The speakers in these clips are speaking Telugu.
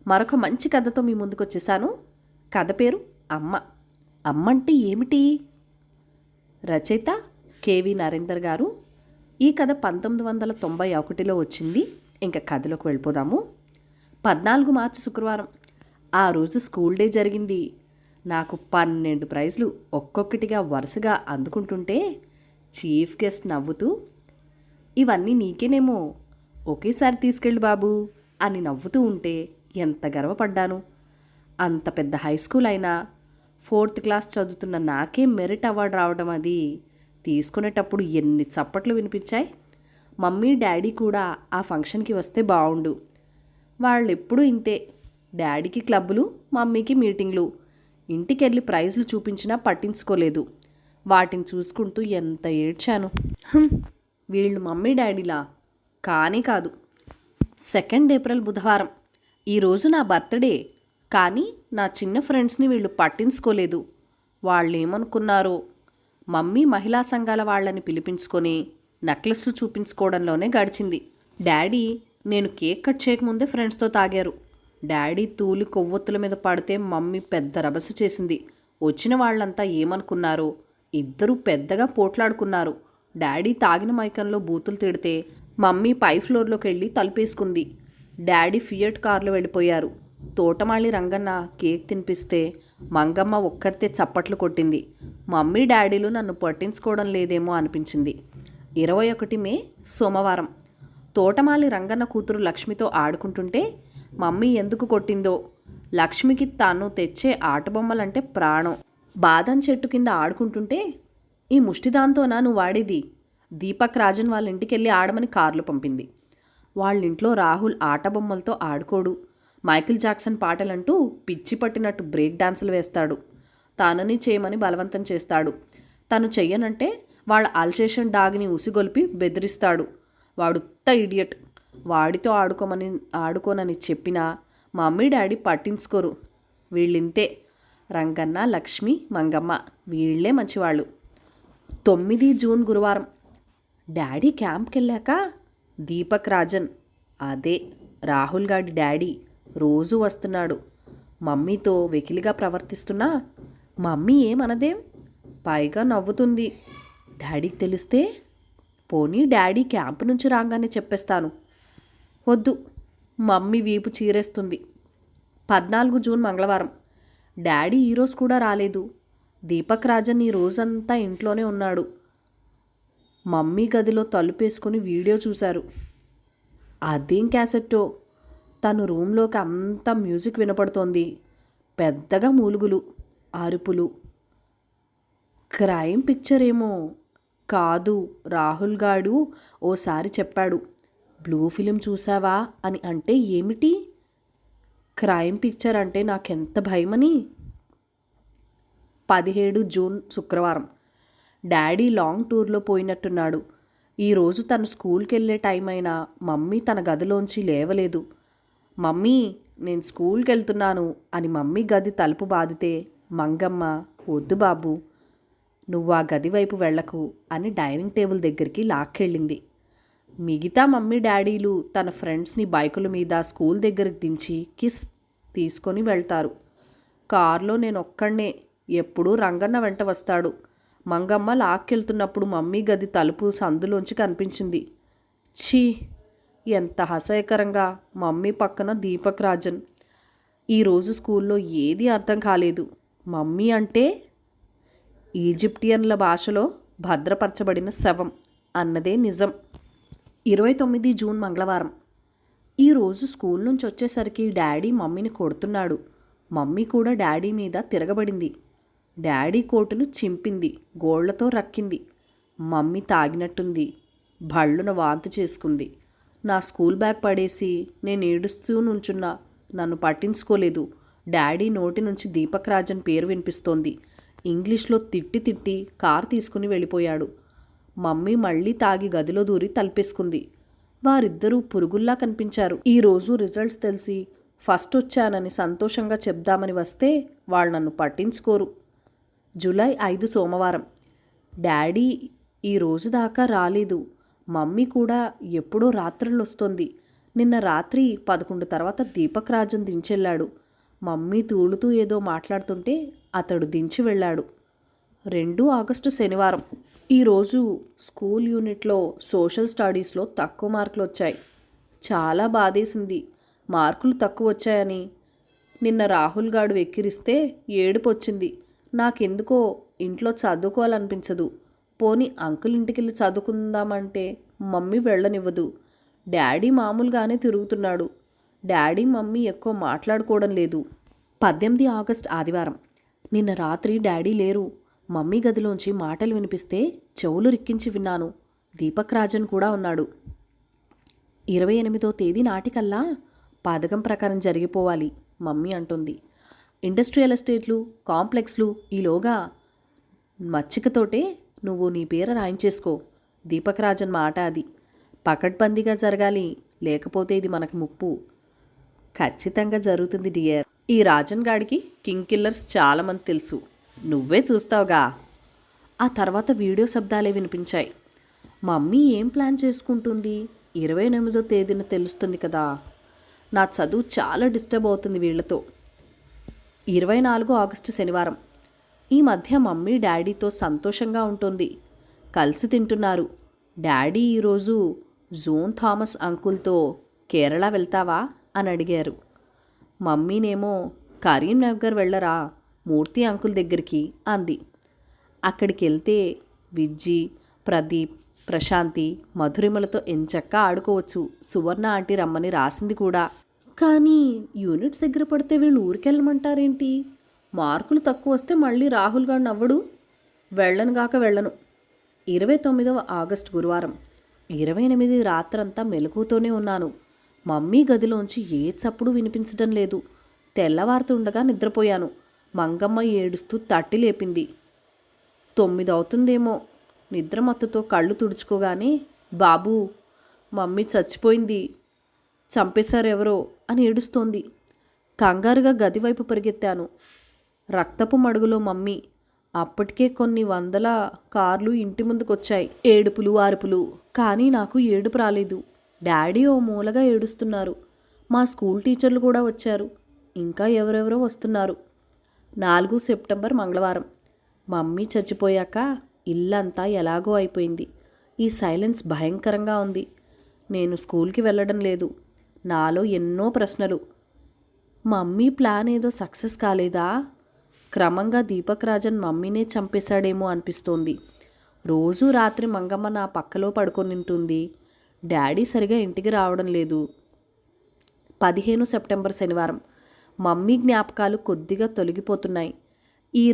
మరొక మంచి కథతో మీ ముందుకు వచ్చేసాను. కథ పేరు అమ్మ. అమ్మ అంటే ఏమిటి? రచయిత కేవి నరేందర్ గారు. ఈ కథ 1991లో వచ్చింది. ఇంకా కథలోకి వెళ్ళిపోదాము. 14 మార్చి శుక్రవారం. ఆ రోజు స్కూల్ డే జరిగింది. నాకు 12 ప్రైజులు ఒక్కొక్కటిగా వరుసగా అందుకుంటుంటే చీఫ్ గెస్ట్ నవ్వుతూ, ఇవన్నీ నీకేనేమో, ఒకేసారి తీసుకెళ్ళు బాబు అని నవ్వుతూ ఉంటే ఎంత గర్వపడ్డాను. అంత పెద్ద హై స్కూల్ అయినా 4th క్లాస్ చదువుతున్న నాకే మెరిట్ అవార్డు రావడం, అది తీసుకునేటప్పుడు ఎన్ని చప్పట్లు వినిపించాయి. మమ్మీ డాడీ కూడా ఆ ఫంక్షన్కి వస్తే బాగుండు. వాళ్ళు ఎప్పుడూ ఇంతే, డాడీకి క్లబ్బులు, మమ్మీకి మీటింగ్లు. ఇంటికెళ్ళి ప్రైజులు చూపించినా పట్టించుకోలేదు. వాటిని చూసుకుంటూ ఎంత ఏడ్చాను. వీళ్ళు మమ్మీ డాడీలా? కానీ కాదు. 2 ఏప్రిల్ బుధవారం. ఈరోజు నా బర్త్డే. కానీ నా చిన్న ఫ్రెండ్స్ని వీళ్ళు పట్టించుకోలేదు. వాళ్ళు ఏమనుకున్నారో. మమ్మీ మహిళా సంఘాల వాళ్ళని పిలిపించుకొని నెక్లెస్లు చూపించుకోవడంలోనే గడిచింది. డాడీ నేను కేక్ కట్ చేయకముందే ఫ్రెండ్స్తో తాగారు. డాడీ తూలి కొవ్వొత్తుల మీద పడితే మమ్మీ పెద్ద రభస చేసింది. వచ్చిన వాళ్ళంతా ఏమనుకున్నారో. ఇద్దరూ పెద్దగా పోట్లాడుకున్నారు. డాడీ తాగిన మైకంలో బూతులు తిడితే మమ్మీ పై ఫ్లోర్లోకి వెళ్ళి తలుపేసుకుంది. డాడీ ఫియట్ కారులో వెళ్ళిపోయారు. తోటమాళి రంగన్న కేక్ తినిపిస్తే మంగమ్మ ఒక్కరితే చప్పట్లు కొట్టింది. మమ్మీ డాడీలు నన్ను పట్టించుకోవడం లేదేమో అనిపించింది. 21 మే సోమవారం. తోటమాలి రంగన్న కూతురు లక్ష్మితో ఆడుకుంటుంటే మమ్మీ ఎందుకు కొట్టిందో. లక్ష్మికి తాను తెచ్చే ఆటబొమ్మలంటే ప్రాణం. బాదం చెట్టు కింద ఆడుకుంటుంటే, ఈ ముష్టిదాంతోనా నువ్వు వాడేది? దీపక్ రాజన్ వాళ్ళ ఇంటికెళ్ళి ఆడమని కార్లు పంపింది. వాళ్ళింట్లో రాహుల్ ఆటబొమ్మలతో ఆడుకోడు. మైకిల్ జాక్సన్ పాటలంటూ పిచ్చి పట్టినట్టు బ్రేక్ డాన్సులు వేస్తాడు. తానని చేయమని బలవంతం చేస్తాడు. తను చెయ్యనంటే వాళ్ళ అల్సేషన్ డాగ్ని ఉసిగొల్పి బెదిరిస్తాడు. వాడుత్త ఇడియట్. వాడితో ఆడుకోనని చెప్పినా మమ్మీ డాడీ పట్టించుకోరు. వీళ్ళింతే. రంగన్న, లక్ష్మి, మంగమ్మ వీళ్ళే మంచివాళ్ళు. 9 జూన్ గురువారం. డాడీ క్యాంప్కి వెళ్ళాక దీపక్ రాజన్, అదే రాహుల్ గాడి డాడీ, రోజు వస్తున్నాడు. మమ్మీతో వెకిలిగా ప్రవర్తిస్తున్నా మమ్మీ ఏమనదేం, పైగా నవ్వుతుంది. డాడీకి తెలిస్తే, పోనీ డాడీ క్యాంప్ నుంచి రాగానే చెప్పేస్తాను. వద్దు, మమ్మీ వీపు చీరేస్తుంది. 14 జూన్ మంగళవారం. డాడీ ఈరోజు కూడా రాలేదు. దీపక్ రాజన్ ఈ రోజంతా ఇంట్లోనే ఉన్నాడు. మమ్మీ గదిలో తలుపేసుకుని వీడియో చూశారు. అదేం క్యాసెట్టో. తను రూమ్లోకి అంతా మ్యూజిక్ వినపడుతోంది. పెద్దగా మూలుగులు, అరుపులు. క్రైమ్ పిక్చర్ ఏమో. కాదు, రాహుల్ గాడు ఓసారి చెప్పాడు, బ్లూ ఫిలిం చూసావా అని. అంటే ఏమిటి? క్రైమ్ పిక్చర్ అంటే నాకెంత భయమని. 17 జూన్ శుక్రవారం. డాడీ లాంగ్ టూర్లో పోయినట్టున్నాడు. ఈరోజు తను స్కూల్కి వెళ్ళే టైం అయినా మమ్మీ తన గదిలోంచి లేవలేదు. మమ్మీ నేను స్కూల్కి వెళ్తున్నాను అని మమ్మీ గది తలుపు బాదితే మంగమ్మ, వద్దు బాబు, నువ్వు ఆ గది వైపు వెళ్ళకు అని డైనింగ్ టేబుల్ దగ్గరికి లాక్కెళ్ళింది. మిగతా మమ్మీ డాడీలు తన ఫ్రెండ్స్ని బైకుల మీద స్కూల్ దగ్గరికి దించి కిస్ తీసుకొని వెళ్తారు. కారులో నేను ఒక్కడే. ఎప్పుడూ రంగన్న వెంట వస్తాడు. మంగమ్మ లాక్కెళ్తున్నప్పుడు మమ్మీ గది తలుపు సందులోంచి కనిపించింది. ఛీ, ఎంత అసహ్యకరంగా. మమ్మీ పక్కన దీపక్ రాజన్. ఈరోజు స్కూల్లో ఏదీ అర్థం కాలేదు. మమ్మీ అంటే ఈజిప్టియన్ల భాషలో భద్రపరచబడిన శవం అన్నదే నిజం. 29 జూన్ మంగళవారం. ఈరోజు స్కూల్ నుంచి వచ్చేసరికి డాడీ మమ్మీని కొడుతున్నాడు. మమ్మీ కూడా డాడీ మీద తిరగబడింది. డాడీ కోటును చింపింది, గోళ్లతో రక్కింది. మమ్మీ తాగినట్టుంది. భళ్ళున వాంతి చేసుకుంది. నా స్కూల్ బ్యాగ్ పడేసి నేను ఏడుస్తూ నుంచున్నా. నన్ను పట్టించుకోలేదు. డాడీ నోటి నుంచి దీపక్ రాజన్ పేరు వినిపిస్తోంది. ఇంగ్లీష్లో తిట్టి తిట్టి కారు తీసుకుని వెళ్ళిపోయాడు. మమ్మీ మళ్ళీ తాగి గదిలో దూరి తలుపేసుకుంది. వారిద్దరూ పురుగుల్లా కనిపించారు. ఈరోజు రిజల్ట్స్ తెలిసి ఫస్ట్ వచ్చానని సంతోషంగా చెప్దామని వస్తే వాళ్ళు నన్ను పట్టించుకోరు. జూలై 5 సోమవారం. డాడీ ఈ రోజు దాకా రాలేదు. మమ్మీ కూడా ఎప్పుడో రాత్రులు వస్తుంది. నిన్న రాత్రి 11 తర్వాత దీపక్ రాజన్ దించెళ్ళాడు. మమ్మీ తూలుతూ ఏదో మాట్లాడుతుంటే అతడు దించి వెళ్ళాడు. 2 ఆగస్టు శనివారం. ఈరోజు స్కూల్ యూనిట్లో సోషల్ స్టడీస్లో తక్కువ మార్కులు వచ్చాయి. చాలా బాధేసింది. మార్కులు తక్కువ వచ్చాయని నిన్న రాహుల్ గాడు వెక్కిరిస్తే ఏడుపు వచ్చింది. నాకెందుకో ఇంట్లో చదువుకోవాలనిపించదు. పోనీ అంకుల్ ఇంటికెళ్ళి చదువుకుందామంటే మమ్మీ వెళ్ళనివ్వదు. డాడీ మామూలుగానే తిరుగుతున్నాడు. డాడీ మమ్మీ ఎక్కువ మాట్లాడుకోవడం లేదు. 18 ఆగస్ట్ ఆదివారం. నిన్న రాత్రి డాడీ లేరు. మమ్మీ గదిలోంచి మాటలు వినిపిస్తే చెవులు రిక్కించి విన్నాను. దీపక్ రాజన్ కూడా ఉన్నాడు. 28వ తేదీ నాటికల్లా పథకం ప్రకారం జరిగిపోవాలి మమ్మీ అంటుంది. ఇండస్ట్రియల్ ఎస్టేట్లు, కాంప్లెక్స్లు ఈలోగా మచ్చికతోటే నువ్వు నీ పేర రాయించేసుకో. దీపక్ రాజన్ మాట అది. పకడ్బందీగా జరగాలి, లేకపోతే ఇది మనకి ముప్పు. ఖచ్చితంగా జరుగుతుంది డియర్. ఈ రాజన్ గాడికి కింగ్ కిల్లర్స్ చాలామంది తెలుసు. నువ్వే చూస్తావుగా. ఆ తర్వాత వీడియో శబ్దాలే వినిపించాయి. మమ్మీ ఏం ప్లాన్ చేసుకుంటుంది? 28వ తేదీన తెలుస్తుంది కదా. నా చదువు చాలా డిస్టర్బ్ అవుతుంది వీళ్లతో. 24 ఆగస్టు శనివారం. ఈ మధ్య మమ్మీ డాడీతో సంతోషంగా ఉంటుంది. కలిసి తింటున్నారు. డాడీ ఈరోజు జోన్ థామస్ అంకుల్తో కేరళ వెళ్తావా అని అడిగారు. మమ్మీనేమో కరీంనగర్ వెళ్ళరా మూర్తి అంకుల్ దగ్గరికి అంది. అక్కడికి వెళ్తే విజ్జి, ప్రదీప్, ప్రశాంతి, మధురిమలతో ఎంచక్కా ఆడుకోవచ్చు. సువర్ణ ఆంటీ రమ్మని రాసింది కూడా. కానీ యూనిట్స్ దగ్గర పడితే వీళ్ళు ఊరికెళ్ళమంటారేంటి? మార్కులు తక్కువ వస్తే మళ్ళీ రాహుల్ గారు నవ్వడు. వెళ్ళనుగాక వెళ్ళను. 29వ ఆగస్టు గురువారం. 28 రాత్రంతా మెలకుతోనే ఉన్నాను. మమ్మీ గదిలోంచి ఏ చప్పుడు వినిపించడం లేదు. తెల్లవారుతుండగా నిద్రపోయాను. మంగమ్మ ఏడుస్తూ తట్టి లేపింది. 9 అవుతుందేమో. నిద్రమత్తుతో కళ్ళు తుడుచుకోగానే బాబూ మమ్మీ చచ్చిపోయింది, చంపేశారెవరో అని ఏడుస్తోంది. కంగారుగా గదివైపు పరిగెత్తాను. రక్తపు మడుగులో మమ్మీ. అప్పటికే కొన్ని వందల కార్లు ఇంటి ముందుకొచ్చాయి. ఏడుపులు అరుపులు. కానీ నాకు ఏడుపు రాలేదు. డాడీ ఓ మూలగా ఏడుస్తున్నారు. మా స్కూల్ టీచర్లు కూడా వచ్చారు. ఇంకా ఎవరెవరో వస్తున్నారు. 4 సెప్టెంబర్ మంగళవారం. మమ్మీ చచ్చిపోయాక ఇల్లంతా ఎలాగో అయిపోయింది. ఈ సైలెన్స్ భయంకరంగా ఉంది. నేను స్కూల్కి వెళ్ళడం లేదు. నాలో ఎన్నో ప్రశ్నలు. మమ్మీ ప్లాన్ ఏదో సక్సెస్ కాలేదా? క్రమంగా దీపక్ రాజన్ మమ్మీనే చంపేశాడేమో అనిపిస్తోంది. రోజూ రాత్రి మంగమ్మ నా పక్కలో పడుకొని ఉంటుంది. డాడీ సరిగా ఇంటికి రావడం లేదు. 15 సెప్టెంబర్ శనివారం. మమ్మీ జ్ఞాపకాలు కొద్దిగా తొలగిపోతున్నాయి. ఈ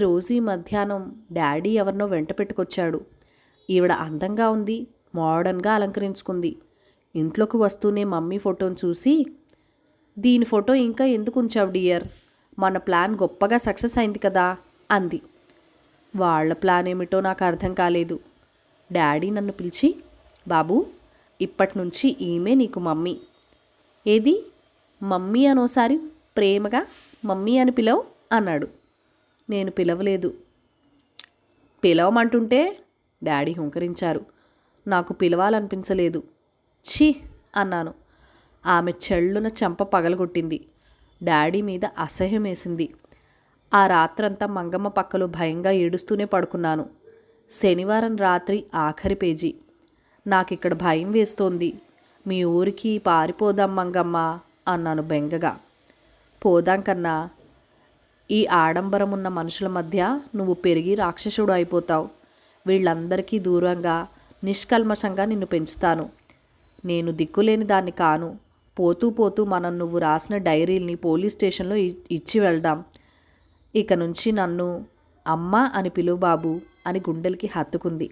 మధ్యాహ్నం డాడీ ఎవరినో వెంట పెట్టుకొచ్చాడు. ఈవిడ అందంగా ఉంది, మోడర్న్గా అలంకరించుకుంది. ఇంట్లోకి వస్తూనే మమ్మీ ఫోటోను చూసి, దీని ఫోటో ఇంకా ఎందుకు ఉంచావు డియర్? మన ప్లాన్ గొప్పగా సక్సెస్ అయింది కదా అంది. వాళ్ళ ప్లాన్ ఏమిటో నాకు అర్థం కాలేదు. డాడీ నన్ను పిలిచి, బాబూ ఇప్పటి నుంచి ఈమె నీకు మమ్మీ. ఏది మమ్మీ అనోసారి ప్రేమగా మమ్మీ అని పిలవు అన్నాడు. నేను పిలవలేదు. పిలవమంటుంటే డాడీ హుంకరించారు. నాకు పిలవాలనిపించలేదు. ఛీ అన్నాను. ఆమె చెళ్ళున చెంప పగలగొట్టింది. డాడీ మీద అసహ్యం వేసింది. ఆ రాత్రంతా మంగమ్మ పక్కలో భయంగా ఏడుస్తూనే పడుకున్నాను. శనివారం రాత్రి ఆఖరి పేజీ. నాకిక్కడ భయం వేస్తోంది. మీ ఊరికి పారిపోదాం మంగమ్మ అన్నాను బెంగగా. పోదాం కన్నా. ఈ ఆడంబరం ఉన్న మనుషుల మధ్య నువ్వు పెరిగి రాక్షసుడు అయిపోతావు. వీళ్ళందరికీ దూరంగా నిష్కల్మషంగా నిన్ను పెంచుతాను. నేను దిక్కులేని దాన్ని కాను. పోతూ పోతూ మనం నువ్వు రాసిన డైరీల్ని పోలీస్ స్టేషన్లో ఇచ్చి వెళ్దాం. ఇక నుంచి నన్ను అమ్మ అని పిలువు బాబు అని గుండెలకి హత్తుకుంది.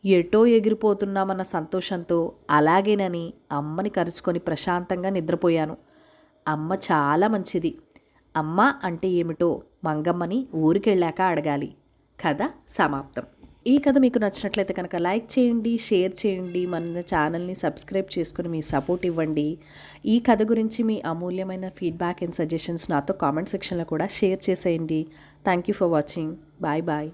ఎటో ఎగిరిపోతున్నామన్న సంతోషంతో అలాగేనని అమ్మని కరుచుకొని ప్రశాంతంగా నిద్రపోయాను. అమ్మ చాలా మంచిది. అమ్మ అంటే ఏమిటో మంగమ్మని ఊరికెళ్ళాక అడగాలి. కథ సమాప్తం. ఈ కథ మీకు నచ్చినట్లయితే కనుక లైక్ చేయండి, షేర్ చేయండి, మన ఛానల్ని సబ్స్క్రైబ్ చేసుకుని మీ సపోర్ట్ ఇవ్వండి. ఈ కథ గురించి మీ అమూల్యమైన ఫీడ్బ్యాక్ అండ్ సజెషన్స్ నాతో కామెంట్ సెక్షన్లో కూడా షేర్ చేసేయండి. Thank you for watching. Bye bye.